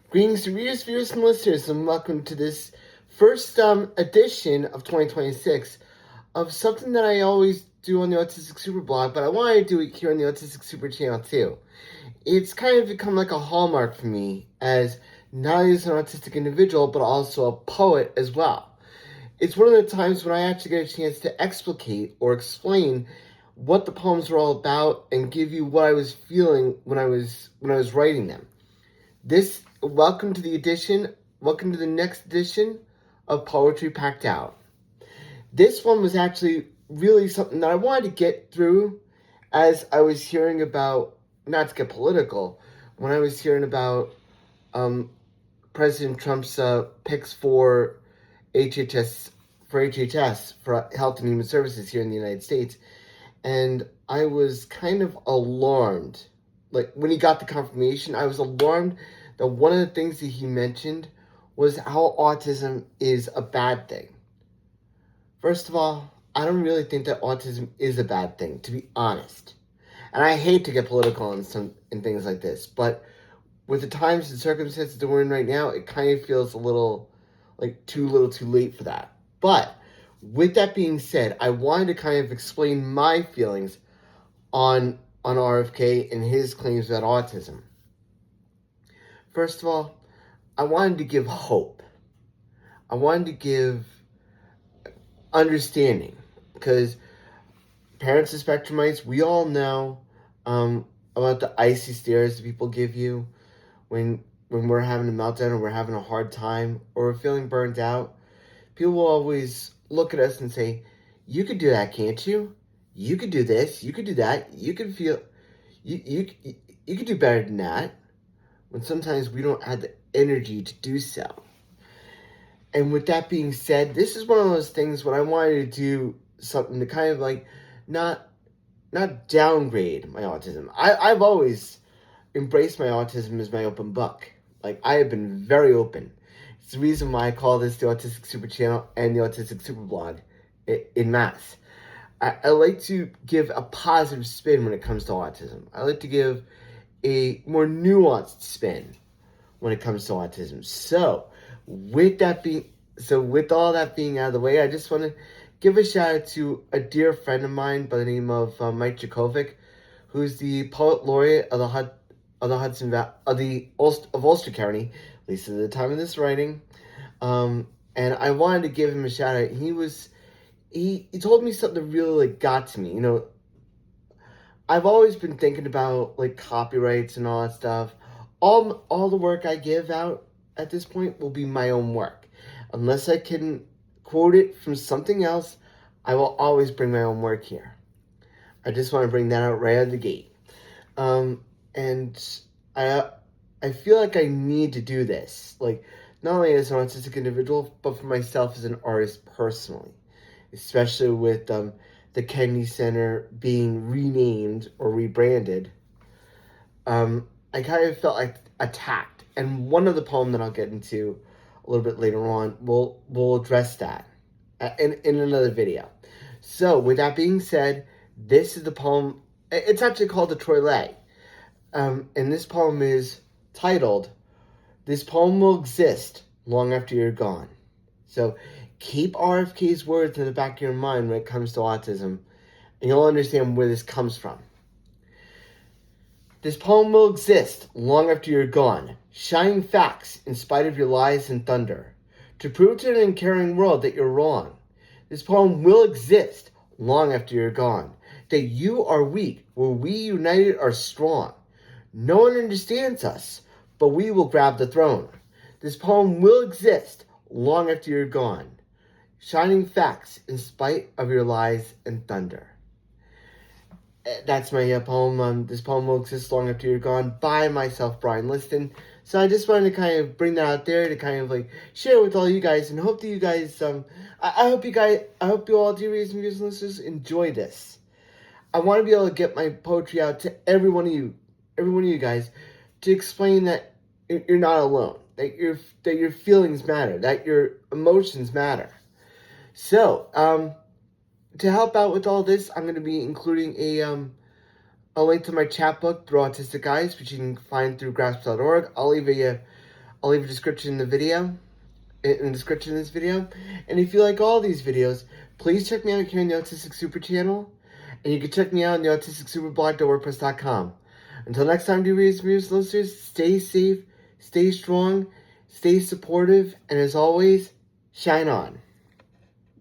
Greetings to readers, viewers, and listeners, and welcome to this first edition of 2026 of something that I always do on the Autistic SuperBlog, but I want to do it here on the Autistic Super channel too. It's kind of become like a hallmark for me as not only as an autistic individual, but also a poet as well. It's one of the times when I actually get a chance to explicate or explain what the poems are all about and give you what I was feeling when I was writing them. Welcome to the next edition of Poetry Packed Out. This one was actually really something that I wanted to get through as I was hearing about, not to get political, when I was hearing about President Trump's picks for HHS, for Health and Human Services here in the United States. And I was kind of alarmed. Like, when he got the confirmation, I was alarmed that one of the things that he mentioned was how autism is a bad thing. First of all, I don't really think that autism is a bad thing, to be honest. And I hate to get political in things like this, but with the times and circumstances that we're in right now, it kind of feels a little too little too late for that. But with that being said, I wanted to kind of explain my feelings on RFK and his claims about autism. First of all, I wanted to give hope. I wanted to give understanding, because parents of spectrumites, we all know about the icy stares that people give you when we're having a meltdown or we're having a hard time or we're feeling burned out. People will always look at us and say, "You could do that, can't you? You could do this. You could do that. You could feel. You could do better than that." When sometimes we don't have the energy to do so. And with that being said, this is one of those things when I wanted to do something to kind of not downgrade my autism. I've always embraced my autism as my open book. I have been very open. It's the reason why I call this the Autistic Super channel and the Autistic SuperBlog in mass. I like to give a positive spin when it comes to autism. I like to give a more nuanced spin when it comes to autism. So, with all that being out of the way, I just want to give a shout out to a dear friend of mine by the name of Mike Jakovic, who's the poet laureate of Ulster County, at least at the time of this writing. And I wanted to give him a shout out. He told me something that really got to me. You know, I've always been thinking about copyrights and all that stuff. All the work I give out at this point will be my own work. Unless I can quote it from something else, I will always bring my own work here. I just want to bring that out right out of the gate. And I feel like I need to do this. Not only as an autistic individual, but for myself as an artist personally. Especially with the Kennedy Center being renamed or rebranded, I kind of felt attacked. And one of the poems that I'll get into a little bit later on will address that in another video. So, with that being said, this is the poem. It's actually called the Troilay. And this poem is titled, "This Poem Will Exist Long After You're Gone." So, keep RFK's words in the back of your mind when it comes to autism, and you'll understand where this comes from. This poem will exist long after you're gone, shining facts in spite of your lies and thunder, to prove to an uncaring world that you're wrong. This poem will exist long after you're gone, that you are weak where we united are strong. No one understands us, but we will grab the throne. This poem will exist long after you're gone, shining facts in spite of your lies and thunder. That's my poem. This poem will exist long after you're gone, by myself, Brian Liston. So I just wanted to kind of bring that out there to kind of share with all you guys, and hope that you guys, I hope you all, dear readers and viewers and listeners, enjoy this. I want to be able to get my poetry out to every one of you guys, to explain that you're not alone, that your feelings matter, that your emotions matter. So, to help out with all this, I'm going to be including a link to my chapbook through Autistic Eyes, which you can find through grasp.org. I'll leave I'll leave a description in the video, in the description of this video. And if you like all these videos, please check me out here on the Autistic Super channel. And you can check me out on the AutisticSuperBlog.wordpress.com. Until next time, dear readers and viewers, listeners, stay safe, stay strong, stay supportive, and as always, shine on.